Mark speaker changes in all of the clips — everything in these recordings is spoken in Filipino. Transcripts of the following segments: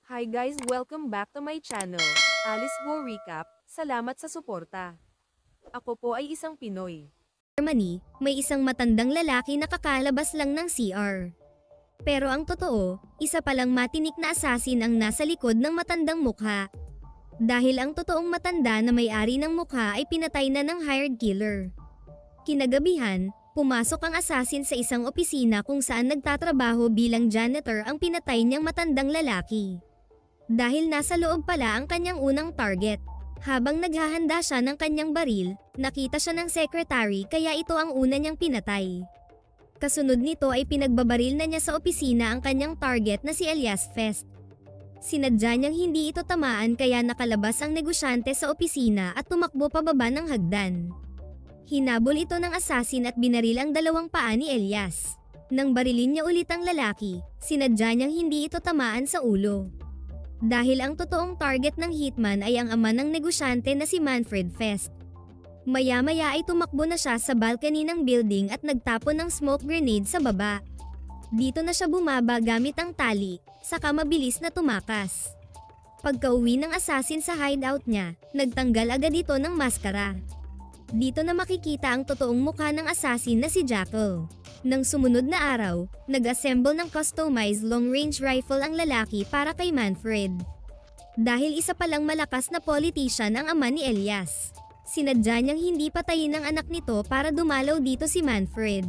Speaker 1: Hi guys, welcome back to my channel, Alice Go Recap. Salamat sa suporta. Ako po ay isang Pinoy.
Speaker 2: Germany, may isang matandang lalaki na kakalabas lang ng CR. Pero ang totoo, isa palang matinik na assassin ang nasa likod ng matandang mukha. Dahil ang totoong matanda na may-ari ng mukha ay pinatay na ng hired killer. Kinagabihan, pumasok ang assassin sa isang opisina kung saan nagtatrabaho bilang janitor ang pinatay niyang matandang lalaki. Dahil nasa loob pala ang kanyang unang target. Habang naghahanda siya ng kanyang baril, nakita siya ng secretary kaya ito ang una niyang pinatay. Kasunod nito ay pinagbabaril na niya sa opisina ang kanyang target na si Elias Fest. Sinadya niyang hindi ito tamaan kaya nakalabas ang negosyante sa opisina at tumakbo pababa ng hagdan. Hinabol ito ng assassin at binaril ang dalawang paa ni Elias. Nang barilin niya ulit ang lalaki, sinadya niyang hindi ito tamaan sa ulo. Dahil ang totoong target ng hitman ay ang ama ng negosyante na si Manfred Fest. Maya-maya ay tumakbo na siya sa balcony ng building at nagtapon ng smoke grenade sa baba. Dito na siya bumaba gamit ang tali, saka mabilis na tumakas. Pagka-uwi ng assassin sa hideout niya, nagtanggal agad ito ng maskara. Dito na makikita ang totoong mukha ng assassin na si Jackal. Nang sumunod na araw, nag-assemble ng customized long-range rifle ang lalaki para kay Manfred. Dahil isa palang malakas na politician ang ama ni Elias, sinadya niyang hindi patayin ang anak nito para dumalaw dito si Manfred.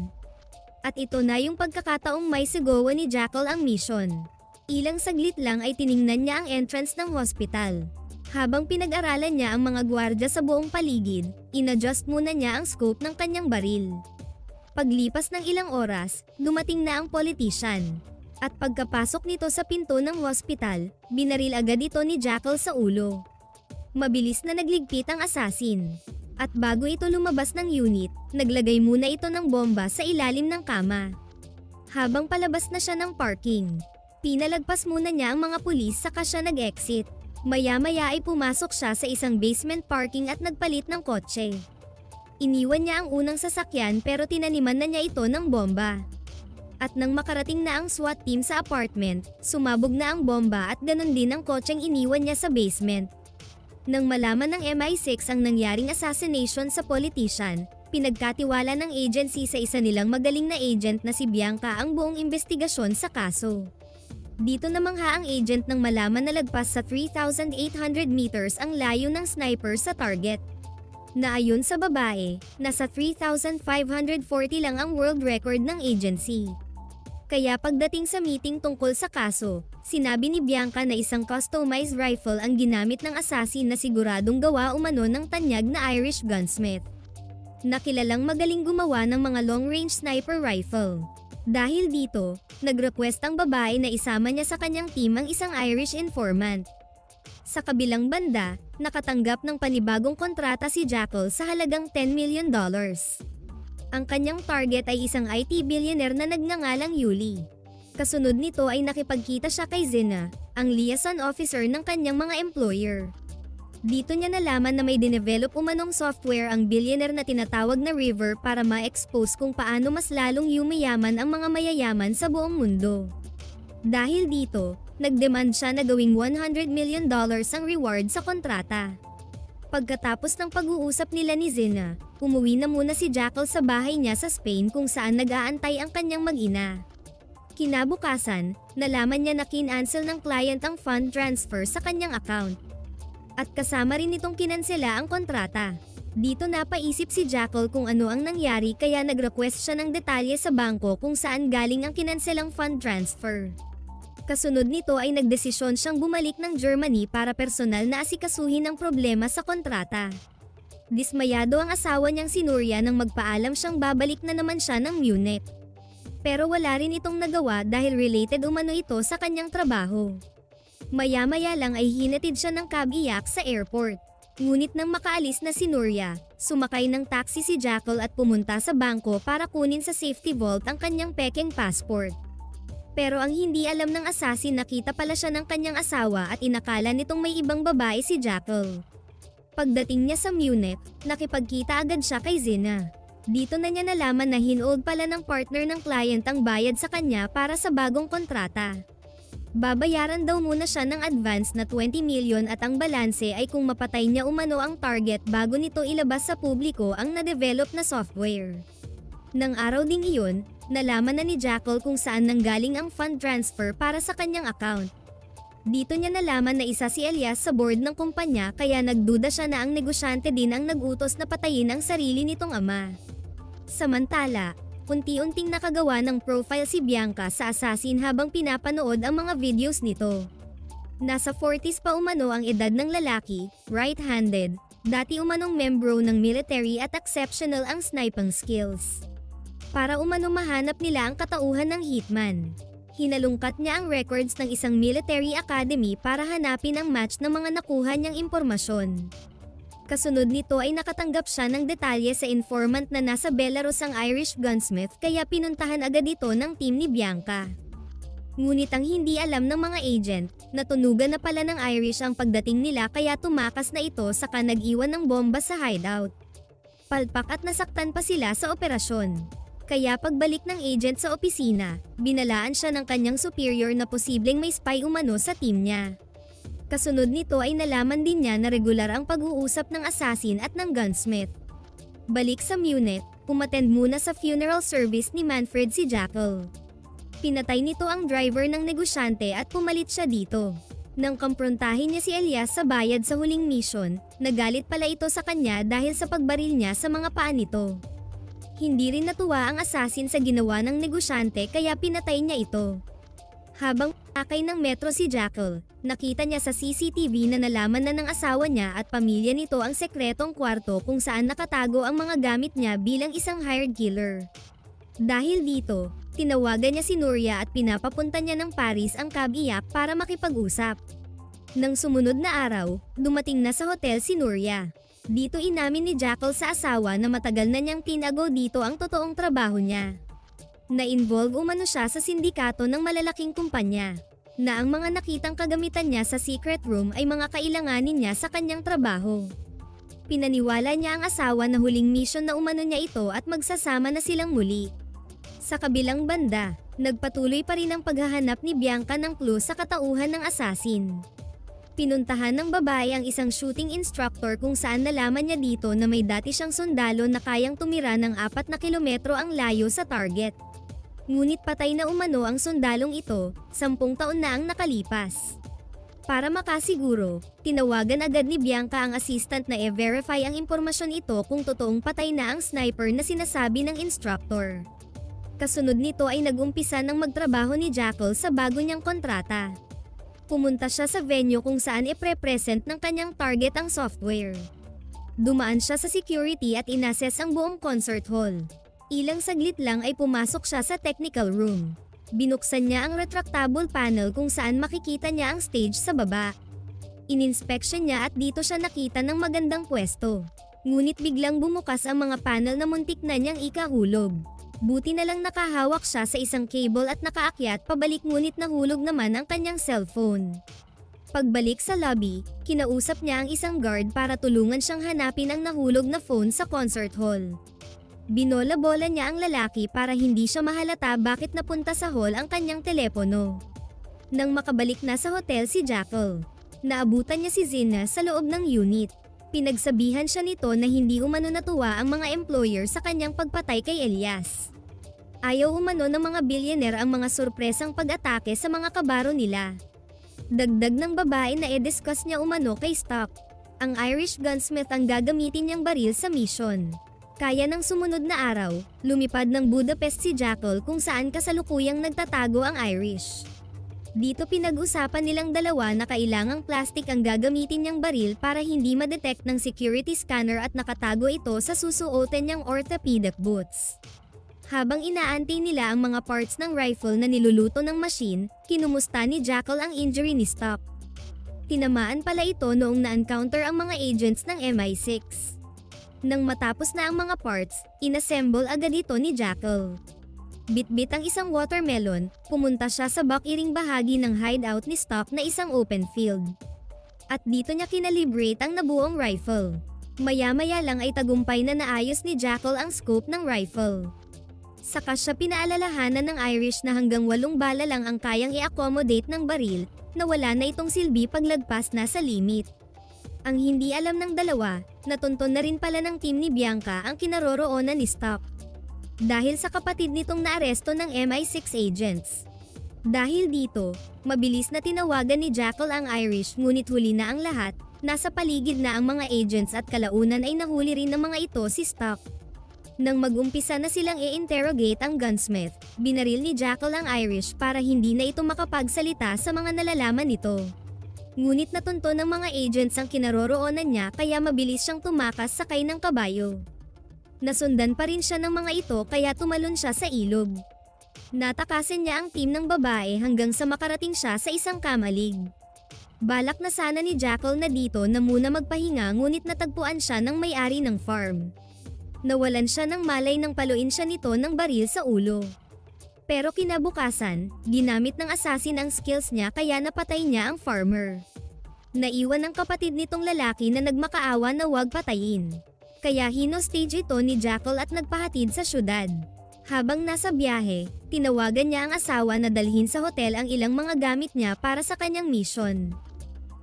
Speaker 2: At ito na yung pagkakataong may sigawa ni Jackal ang mission. Ilang saglit lang ay tiningnan niya ang entrance ng hospital. Habang pinag-aralan niya ang mga gwardya sa buong paligid, inadjust muna niya ang scope ng kanyang baril. Paglipas ng ilang oras, dumating na ang politician. At pagkapasok nito sa pinto ng hospital, binaril agad ito ni Jackal sa ulo. Mabilis na nagligpit ang assassin. At bago ito lumabas ng unit, naglagay muna ito ng bomba sa ilalim ng kama. Habang palabas na siya ng parking, pinalagpas muna niya ang mga pulis saka siya nag-exit. Maya-maya ay pumasok siya sa isang basement parking at nagpalit ng kotse. Iniwan niya ang unang sasakyan pero tinaniman na niya ito ng bomba. At nang makarating na ang SWAT team sa apartment, sumabog na ang bomba at ganon din ang kotseng iniwan niya sa basement. Nang malaman ng MI6 ang nangyaring assassination sa politician, pinagkatiwala ng agency sa isa nilang magaling na agent na si Bianca ang buong investigasyon sa kaso. Dito namangha ang agent nang malaman na lagpas sa 3,800 meters ang layo ng sniper sa target. Na ayon sa babae, nasa 3,540 lang ang world record ng agency. Kaya pagdating sa meeting tungkol sa kaso, sinabi ni Bianca na isang customized rifle ang ginamit ng assassin na siguradong gawa umano ng tanyag na Irish gunsmith. Nakilalang magaling gumawa ng mga long-range sniper rifle. Dahil dito, nag-request ang babae na isama niya sa kanyang team ang isang Irish informant. Sa kabilang banda, nakatanggap ng panibagong kontrata si Jackal sa halagang $10 million. Ang kanyang target ay isang IT billionaire na nagngangalang Yuli. Kasunod nito ay nakipagkita siya kay Zina, ang liaison officer ng kanyang mga employer. Dito niya nalaman na may dinevelop umanong software ang billionaire na tinatawag na River para ma-expose kung paano mas lalong yumayaman ang mga mayayaman sa buong mundo. Dahil dito, nagdemand siya na gawing $100 million ang reward sa kontrata. Pagkatapos ng pag-uusap nila ni Zina, umuwi na muna si Jackal sa bahay niya sa Spain kung saan nag-aantay ang kanyang mag-ina. Kinabukasan, nalaman niya na kinancel ng client ang fund transfer sa kanyang account. At kasama rin itong kinansela ang kontrata. Dito napaisip si Jackal kung ano ang nangyari kaya nag-request siya ng detalye sa bangko kung saan galing ang kinanselang fund transfer. Kasunod nito ay nagdesisyon siyang bumalik ng Germany para personal na asikasuhin ang problema sa kontrata. Dismayado ang asawa niyang si Nuria nang magpaalam siyang babalik na naman siya ng Munich. Pero wala rin itong nagawa dahil related umano ito sa kanyang trabaho. Maya-maya lang ay hinatid siya ng cab-iyak sa airport. Ngunit nang makaalis na si Nuria, sumakay ng taxi si Jackal at pumunta sa bangko para kunin sa safety vault ang kanyang pekeng passport. Pero ang hindi alam ng assassin nakita pala siya ng kanyang asawa at inakala nitong may ibang babae si Jackal. Pagdating niya sa Munich, nakipagkita agad siya kay Zina. Dito na niya nalaman na hinold pala ng partner ng client ang bayad sa kanya para sa bagong kontrata. Babayaran daw muna siya ng advance na 20 million at ang balanse ay kung mapatay niya umano ang target bago nito ilabas sa publiko ang na-develop na software. Nang araw ding iyon, nalaman na ni Jackal kung saan nanggaling ang fund transfer para sa kanyang account. Dito niya nalaman na isa si Elias sa board ng kumpanya kaya nagduda siya na ang negosyante din ang nagutos na patayin ang sarili nitong ama. Samantala, unti-unting nakagawa ng profile si Bianca sa assassin habang pinapanood ang mga videos nito. Nasa 40s pa umano ang edad ng lalaki, right-handed, dati umanong membro ng military at exceptional ang sniping skills. Para umano mahanap nila ang katauhan ng hitman. Hinalungkat niya ang records ng isang military academy para hanapin ang match ng mga nakuha niyang impormasyon. Kasunod nito ay nakatanggap siya ng detalye sa informant na nasa Belarus ang Irish gunsmith kaya pinuntahan agad ito ng team ni Bianca. Ngunit ang hindi alam ng mga agent, natunugan na pala ng Irish ang pagdating nila kaya tumakas na ito saka nag-iwan ng bomba sa hideout. Palpak at nasaktan pa sila sa operasyon. Kaya pagbalik ng agent sa opisina, binalaan siya ng kanyang superior na posibleng may spy umano sa team niya. Kasunod nito ay nalaman din niya na regular ang pag-uusap ng assassin at ng gunsmith. Balik sa Munich, umattend muna sa funeral service ni Manfred si Jackal. Pinatay nito ang driver ng negosyante at pumalit siya dito. Nang kumprontahin niya si Elias sa bayad sa huling mission, nagalit pala ito sa kanya dahil sa pagbaril niya sa mga paa nito. Hindi rin natuwa ang assassin sa ginawa ng negosyante kaya pinatay niya ito. Habang akay ng metro si Jackal, nakita niya sa CCTV na nalaman na ng asawa niya at pamilya nito ang sekretong kwarto kung saan nakatago ang mga gamit niya bilang isang hired killer. Dahil dito, tinawagan niya si Nuria at pinapapunta niya ng Paris ang cab-iyak para makipag-usap. Nang sumunod na araw, dumating na sa hotel si Nuria. Dito inamin ni Jackal sa asawa na matagal na niyang tinago dito ang totoong trabaho niya. Na-involve umano siya sa sindikato ng malalaking kumpanya, na ang mga nakitang kagamitan niya sa secret room ay mga kailanganin niya sa kanyang trabaho. Pinaniwala niya ang asawa na huling mission na umano niya ito at magsasama na silang muli. Sa kabilang banda, nagpatuloy pa rin ang paghahanap ni Bianca ng clue sa katauhan ng assassin. Pinuntahan ng babae ang isang shooting instructor kung saan nalaman niya dito na may dati siyang sundalo na kayang tumira ng 4 na kilometro ang layo sa target. Ngunit patay na umano ang sundalong ito, 10 taon na ang nakalipas. Para makasiguro, tinawagan agad ni Bianca ang assistant na i-verify ang impormasyon ito kung totoong patay na ang sniper na sinasabi ng instructor. Kasunod nito ay nag-umpisa ng magtrabaho ni Jackal sa bago niyang kontrata. Pumunta siya sa venue kung saan ipre-present ng kanyang target ang software. Dumaan siya sa security at inassess ang buong concert hall. Ilang saglit lang ay pumasok siya sa technical room. Binuksan niya ang retractable panel kung saan makikita niya ang stage sa baba. Ininspeksyon niya at dito siya nakita ng magandang pwesto. Ngunit biglang bumukas ang mga panel na muntik na niyang ikahulog. Buti na lang nakahawak siya sa isang cable at nakaakyat pabalik ngunit nahulog naman ang kanyang cellphone. Pagbalik sa lobby, kinausap niya ang isang guard para tulungan siyang hanapin ang nahulog na phone sa concert hall. Binola-bola niya ang lalaki para hindi siya mahalata bakit napunta sa hall ang kanyang telepono. Nang makabalik na sa hotel si Jackal, naabutan niya si Zina sa loob ng unit. Pinagsabihan siya nito na hindi umano natuwa ang mga employer sa kanyang pagpatay kay Elias. Ayaw umano ng mga billionaire ang mga sorpresang pag-atake sa mga kabaro nila. Dagdag ng babae na i-discuss niya umano kay Stock. Ang Irish gunsmith ang gagamitin niyang baril sa mission. Kaya ng sumunod na araw, lumipad ng Budapest si Jackal kung saan kasalukuyang nagtatago ang Irish. Dito pinag-usapan nilang dalawa na kailangang plastic ang gagamitin niyang baril para hindi ma-detect ng security scanner at nakatago ito sa susuotin niyang orthopedic boots. Habang inaantay nila ang mga parts ng rifle na niluluto ng machine, kinumusta ni Jackal ang injury ni Stock. Tinamaan pala ito noong na-encounter ang mga agents ng MI6. Nang matapos na ang mga parts, inassemble agad ito ni Jackal. Bitbit ang isang watermelon, pumunta siya sa back-iring bahagi ng hideout ni Stock na isang open field. At dito niya kinalibrate ang nabuong rifle. Maya-maya lang ay tagumpay na naayos ni Jackal ang scope ng rifle. Saka siya pinaalalahanan ng Irish na hanggang 8 bala lang ang kayang i-accommodate ng baril, na wala na itong silbi paglagpas na sa limit. Ang hindi alam ng dalawa, natunton na rin pala ng team ni Bianca ang kinaroroonan ni Stock. Dahil sa kapatid nitong naaresto ng MI6 agents. Dahil dito, mabilis na tinawagan ni Jackal ang Irish ngunit huli na ang lahat, nasa paligid na ang mga agents at kalaunan ay nahuli rin ng mga ito si Stock. Nang mag-umpisa na silang i-interrogate ang gunsmith, binaril ni Jackal ang Irish para hindi na ito makapagsalita sa mga nalalaman nito. Ngunit natunton ng mga agents ang kinaroroonan niya kaya mabilis siyang tumakas sakay ng kabayo. Nasundan pa rin siya ng mga ito kaya tumalon siya sa ilog. Natakasan niya ang team ng babae hanggang sa makarating siya sa isang kamalig. Balak na sana ni Jackal na dito na muna magpahinga ngunit natagpuan siya ng may-ari ng farm. Nawalan siya ng malay nang paluin siya nito ng baril sa ulo. Pero kinabukasan, ginamit ng assassin ang skills niya kaya napatay niya ang farmer. Naiwan ng kapatid nitong lalaki na nagmakaawa na huwag patayin. Kaya hinostage ito ni Jackal at nagpahatid sa syudad. Habang nasa biyahe, tinawagan niya ang asawa na dalhin sa hotel ang ilang mga gamit niya para sa kanyang mission.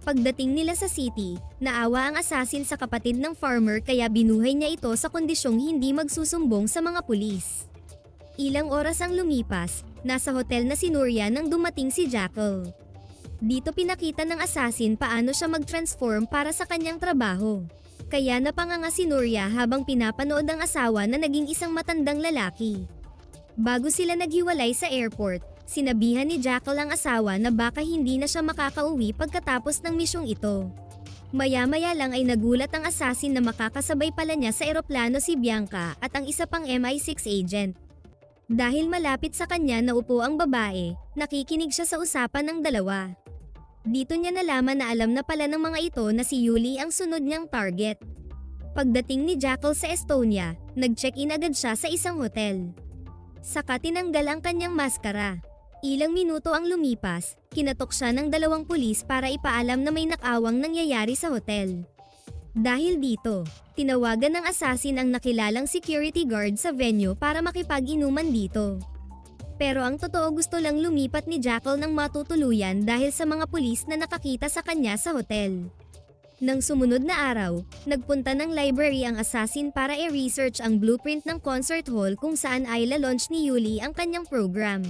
Speaker 2: Pagdating nila sa city, naawa ang assassin sa kapatid ng farmer kaya binuhay niya ito sa kondisyong hindi magsusumbong sa mga pulis. Ilang oras ang lumipas, nasa hotel na si Nuria nang dumating si Jackal. Dito pinakita ng assassin paano siya mag-transform para sa kanyang trabaho. Kaya napanganga si Nuria habang pinapanood ang asawa na naging isang matandang lalaki. Bago sila naghiwalay sa airport, sinabihan ni Jackal ang asawa na baka hindi na siya makakauwi pagkatapos ng misyong ito. Maya-maya lang ay nagulat ang assassin na makakasabay pala niya sa eroplano si Bianca at ang isa pang MI6 agent. Dahil malapit sa kanya naupo ang babae, nakikinig siya sa usapan ng dalawa. Dito niya nalaman na alam na pala ng mga ito na si Yuli ang sunod niyang target. Pagdating ni Jackal sa Estonia, nag-check-in agad siya sa isang hotel. Saka tinanggal ang kanyang maskara. Ilang minuto ang lumipas, kinatok siya ng 2 pulis para ipaalam na may nakawang nangyayari sa hotel. Dahil dito, tinawagan ng assassin ang nakilalang security guard sa venue para makipag-inuman dito. Pero ang totoo gusto lang lumipat ni Jackal ng matutuluyan dahil sa mga pulis na nakakita sa kanya sa hotel. Nang sumunod na araw, nagpunta ng library ang assassin para i-research ang blueprint ng concert hall kung saan ay la-launch ni Yuli ang kanyang program.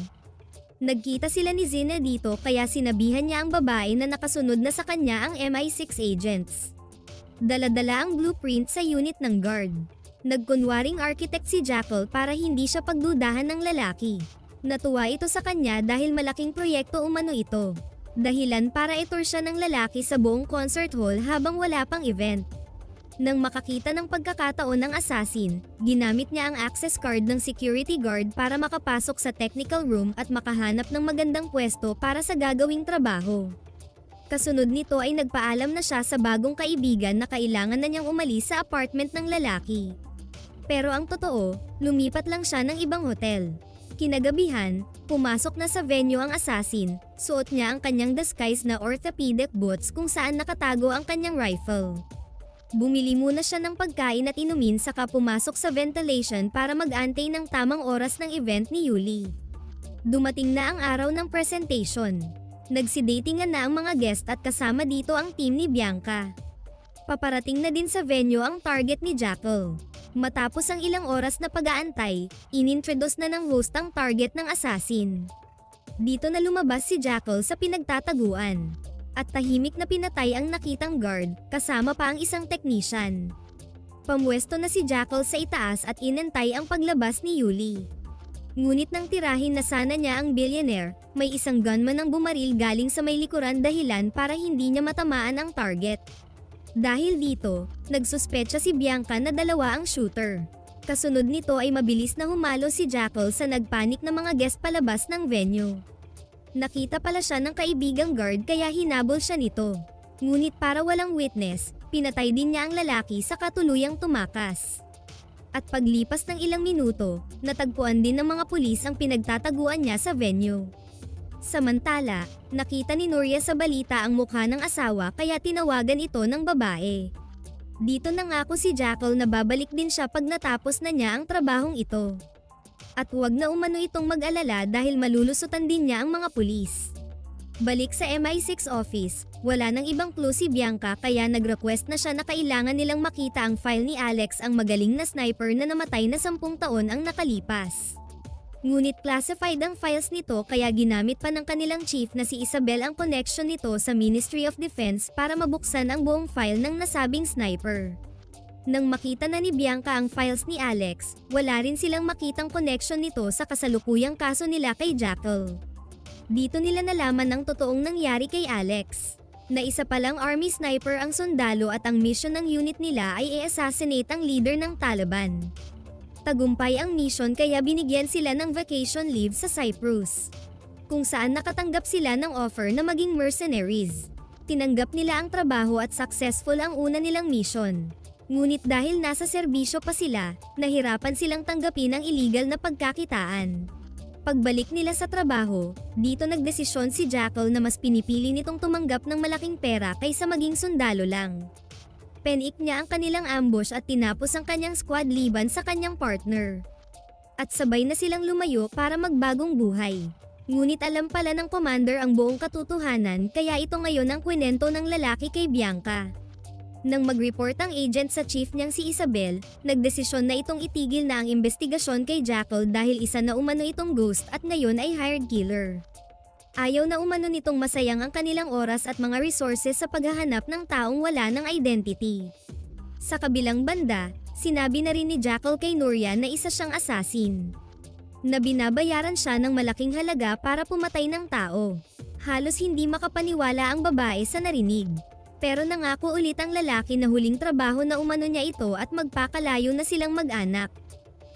Speaker 2: Nagkita sila ni Zina dito kaya sinabihan niya ang babae na nakasunod na sa kanya ang MI6 agents. Dala-dala ang blueprint sa unit ng guard. Nagkunwaring architect si Jackal para hindi siya pagdudahan ng lalaki. Natuwa ito sa kanya dahil malaking proyekto umano ito. Dahilan para itour siya ng lalaki sa buong concert hall habang wala pang event. Nang makakita ng pagkakataon ng assassin, ginamit niya ang access card ng security guard para makapasok sa technical room at makahanap ng magandang pwesto para sa gagawing trabaho. Kasunod nito ay nagpaalam na siya sa bagong kaibigan na kailangan na niyang umalis sa apartment ng lalaki. Pero ang totoo, lumipat lang siya ng ibang hotel. Kinagabihan, pumasok na sa venue ang assassin, suot niya ang kanyang disguise na orthopedic boots kung saan nakatago ang kanyang rifle. Bumili muna siya ng pagkain at inumin saka pumasok sa ventilation para mag-antay ng tamang oras ng event ni Yuli. Dumating na ang araw ng presentation. Nagsidatingan na ang mga guest at kasama dito ang team ni Bianca. Paparating na din sa venue ang target ni Jackal. Matapos ang ilang oras na pag-aantay, inintroduce na ng host ang target ng assassin. Dito na lumabas si Jackal sa pinagtataguan. At tahimik na pinatay ang nakitang guard, kasama pa ang isang technician. Pamwesto na si Jackal sa itaas at inantay ang paglabas ni Yuli. Ngunit nang tirahin na sana niya ang billionaire, may isang gunman ang bumaril galing sa may likuran dahilan para hindi niya matamaan ang target. Dahil dito, nagsuspecha si Bianca na dalawa ang shooter. Kasunod nito ay mabilis na humalo si Jackal sa nagpanik na mga guest palabas ng venue. Nakita pala siya ng kaibigang guard kaya hinabol siya nito. Ngunit para walang witness, pinatay din niya ang lalaki sa katuluyang tumakas. At paglipas ng ilang minuto, natagpuan din ng mga pulis ang pinagtataguan niya sa venue. Samantala, nakita ni Nuria sa balita ang mukha ng asawa kaya tinawagan ito ng babae. Dito nangako si Jackal na babalik din siya pag natapos na niya ang trabahong ito. At huwag na umano itong mag-alala dahil malulusutan din niya ang mga pulis. Balik sa MI6 office, wala nang ibang clue si Bianca kaya nag-request na siya na kailangan nilang makita ang file ni Alex, ang magaling na sniper na namatay na 10 taon ang nakalipas. Ngunit classified ang files nito kaya ginamit pa ng kanilang chief na si Isabel ang connection nito sa Ministry of Defense para mabuksan ang buong file ng nasabing sniper. Nang makita na ni Bianca ang files ni Alex, wala rin silang makitang connection nito sa kasalukuyang kaso nila kay Jackal. Dito nila nalaman ang totoong nangyari kay Alex, na isa palang army sniper ang sundalo at ang mission ng unit nila ay i-assassinate ang leader ng Taliban. Tagumpay ang mission kaya binigyan sila ng vacation leave sa Cyprus, kung saan nakatanggap sila ng offer na maging mercenaries. Tinanggap nila ang trabaho at successful ang una nilang mission. Ngunit dahil nasa serbisyo pa sila, nahirapan silang tanggapin ang illegal na pagkakitaan. Pagbalik nila sa trabaho, dito nagdesisyon si Jackal na mas pinipili nitong tumanggap ng malaking pera kaysa maging sundalo lang. Penik niya ang kanilang ambush at tinapos ang kanyang squad liban sa kanyang partner. At sabay na silang lumayo para magbagong buhay. Ngunit alam pala ng commander ang buong katotohanan kaya ito ngayon ang kwento ng lalaki kay Bianca. Nang mag-report ang agent sa chief niyang si Isabel, nagdesisyon na itong itigil na ang investigasyon kay Jackal dahil isa na umano itong ghost at ngayon ay hired killer. Ayaw na umano nitong masayang ang kanilang oras at mga resources sa paghahanap ng taong wala ng identity. Sa kabilang banda, sinabi na rin ni Jackal kay Nuria na isa siyang assassin, na binabayaran siya ng malaking halaga para pumatay ng tao. Halos hindi makapaniwala ang babae sa narinig. Pero nangako ulit ang lalaki na huling trabaho na umano niya ito at magpakalayo na silang mag-anak.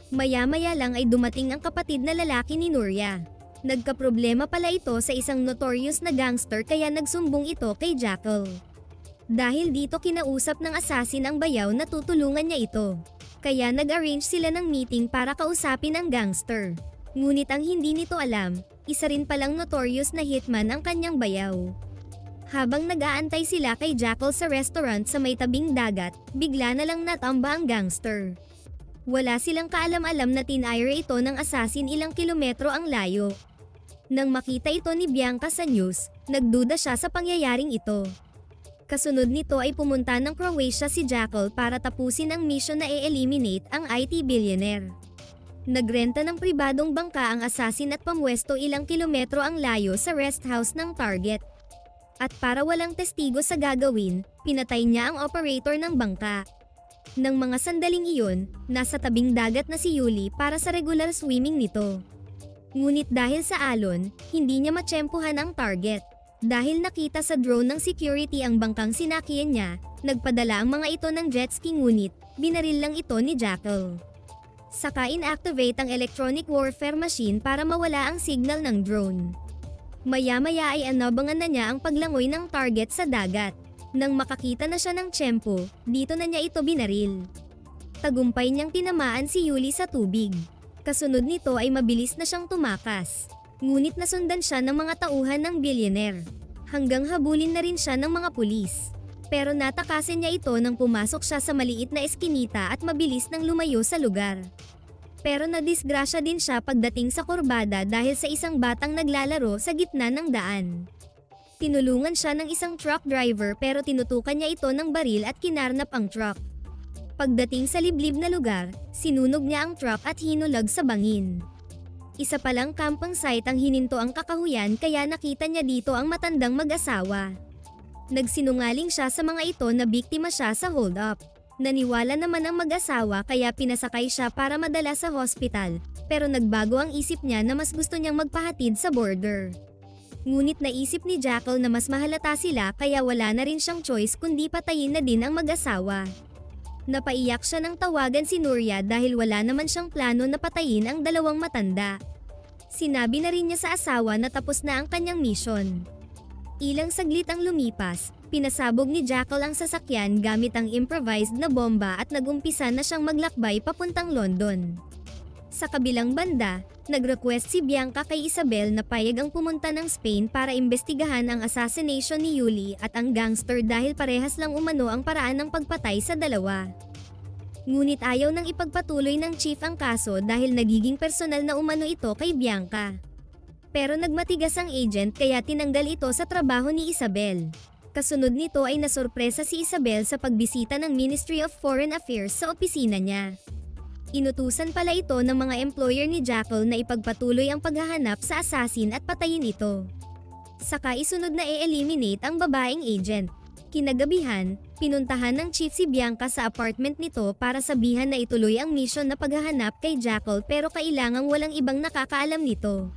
Speaker 2: Maya-maya lang ay dumating ang kapatid na lalaki ni Nuria. Nagkaproblema pala ito sa isang notorious na gangster kaya nagsumbong ito kay Jackal. Dahil dito kinausap ng assassin ang bayaw na tutulungan niya ito. Kaya nag-arrange sila ng meeting para kausapin ang gangster. Ngunit ang hindi nito alam, isa rin palang notorious na hitman ang kanyang bayaw. Habang nag-aantay sila kay Jackal sa restaurant sa may tabing dagat, bigla na lang natamba ang gangster. Wala silang kaalam-alam na tinire ito ng assassin ilang kilometro ang layo. Nang makita ito ni Bianca sa news, nagduda siya sa pangyayaring ito. Kasunod nito ay pumunta ng Croatia si Jackal para tapusin ang mission na i-eliminate ang IT billionaire. Nagrenta ng pribadong bangka ang assassin at pamwesto ilang kilometro ang layo sa rest house ng target. At para walang testigo sa gagawin, pinatay niya ang operator ng bangka. Nang mga sandaling iyon, nasa tabing dagat na si Yuli para sa regular swimming nito. Ngunit dahil sa alon, hindi niya matsyempohan ang target. Dahil nakita sa drone ng security ang bangkang sinakyan niya, nagpadala ang mga ito ng jet ski ngunit, binaril lang ito ni Jackal. Saka inactivate ang electronic warfare machine para mawala ang signal ng drone. Maya-maya ay anabangan na niya ang paglangoy ng target sa dagat. Nang makakita na siya ng tiyempo, dito na niya ito binaril. Tagumpay niyang tinamaan si Yuli sa tubig. Kasunod nito ay mabilis na siyang tumakas. Ngunit nasundan siya ng mga tauhan ng billionaire. Hanggang habulin na rin siya ng mga pulis. Pero natakasin niya ito nang pumasok siya sa maliit na eskinita at mabilis nang lumayo sa lugar. Pero nadisgrasya din siya pagdating sa kurbada dahil sa isang batang naglalaro sa gitna ng daan. Tinulungan siya ng isang truck driver pero tinutukan niya ito ng baril at kinarnap ang truck. Pagdating sa liblib na lugar, sinunog niya ang truck at hinulag sa bangin. Isa palang camping site ang hininto ang kakahuyan kaya nakita niya dito ang matandang mag-asawa. Nagsinungaling siya sa mga ito na biktima siya sa hold-up. Naniwala naman ang mag-asawa kaya pinasakay siya para madala sa hospital, pero nagbago ang isip niya na mas gusto niyang magpahatid sa border. Ngunit naisip ni Jackal na mas mahalata sila kaya wala na rin siyang choice kundi patayin na din ang mag-asawa. Napaiyak siya nang tawagan si Nuria dahil wala naman siyang plano na patayin ang dalawang matanda. Sinabi na rin niya sa asawa na tapos na ang kanyang mission. Ilang saglit ang lumipas, pinasabog ni Jackal ang sasakyan gamit ang improvised na bomba at nagumpisa na siyang maglakbay papuntang London. Sa kabilang banda, nag-request si Bianca kay Isabel na payag ang pumunta ng Spain para imbestigahan ang assassination ni Yuli at ang gangster dahil parehas lang umano ang paraan ng pagpatay sa dalawa. Ngunit ayaw nang ipagpatuloy ng chief ang kaso dahil nagiging personal na umano ito kay Bianca. Pero nagmatigas ang agent kaya tinanggal ito sa trabaho ni Isabel. Kasunod nito ay nasorpresa si Isabel sa pagbisita ng Ministry of Foreign Affairs sa opisina niya. Inutusan pala ito ng mga employer ni Jackal na ipagpatuloy ang paghahanap sa assassin at patayin ito. Saka isunod na i-eliminate ang babaeng agent. Kinagabihan, pinuntahan ng chief si Bianca sa apartment nito para sabihan na ituloy ang mission na paghahanap kay Jackal pero kailangang walang ibang nakakaalam nito.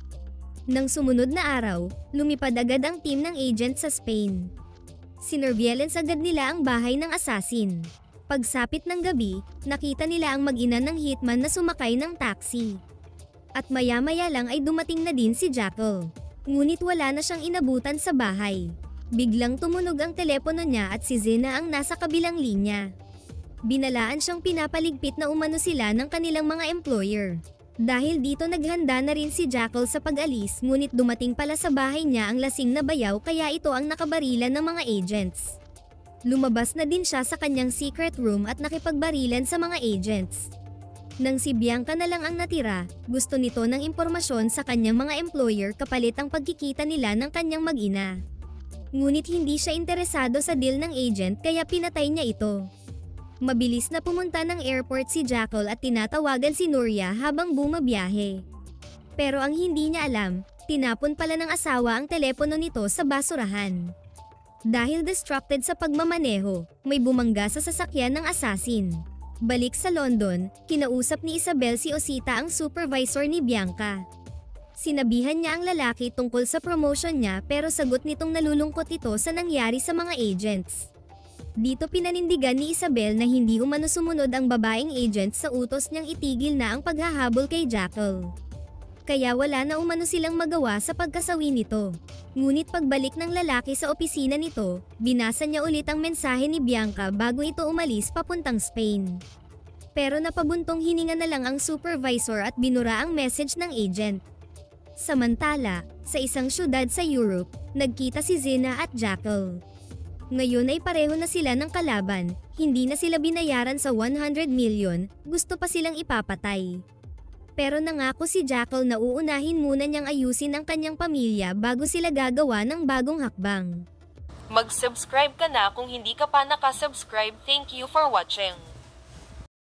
Speaker 2: Nang sumunod na araw, lumipad agad ang team ng agent sa Spain. Sinerveillance agad nila ang bahay ng assassin. Pagsapit ng gabi, nakita nila ang mag-ina ng hitman na sumakay ng taxi. At maya-maya lang ay dumating na din si Jackal. Ngunit wala na siyang inabutan sa bahay. Biglang tumunog ang telepono niya at si Zena ang nasa kabilang linya. Binalaan siyang pinapaligpit na umano sila ng kanilang mga employer. Dahil dito naghanda na rin si Jackal sa pag-alis ngunit dumating pala sa bahay niya ang lasing na bayaw kaya ito ang nakabarilan ng mga agents. Lumabas na din siya sa kanyang secret room at nakipagbarilan sa mga agents. Nang si Bianca na lang ang natira, gusto nito ng impormasyon sa kanyang mga employer kapalit ang pagkikita nila ng kanyang mag-ina. Ngunit hindi siya interesado sa deal ng agent kaya pinatay niya ito. Mabilis na pumunta ng airport si Jackal at tinatawagan si Nuria habang bumabiyahe. Pero ang hindi niya alam, tinapon pala ng asawa ang telepono nito sa basurahan. Dahil distracted sa pagmamaneho, may bumangga sa sasakyan ng assassin. Balik sa London, kinausap ni Isabel si Osita ang supervisor ni Bianca. Sinabihan niya ang lalaki tungkol sa promotion niya pero sagot nitong nalulungkot ito sa nangyari sa mga agents. Dito pinanindigan ni Isabel na hindi umano sumunod ang babaeng agent sa utos niyang itigil na ang paghahabol kay Jackal. Kaya wala na umano silang magawa sa pagkasawi nito. Ngunit pagbalik ng lalaki sa opisina nito, binasa niya ulit ang mensahe ni Bianca bago ito umalis papuntang Spain. Pero napabuntong hininga na lang ang supervisor at binura ang message ng agent. Samantala, sa isang syudad sa Europe, nagkita si Zena at Jackal. Ngayon ay pareho na sila ng kalaban, hindi na sila binayaran sa 100 million, gusto pa silang ipapatay. Pero nangako si Jackal na uunahin muna niyang ayusin ang kanyang pamilya bago sila gagawa ng bagong hakbang.
Speaker 1: Mag-subscribe ka na kung hindi ka pa nakasubscribe. Thank you for watching.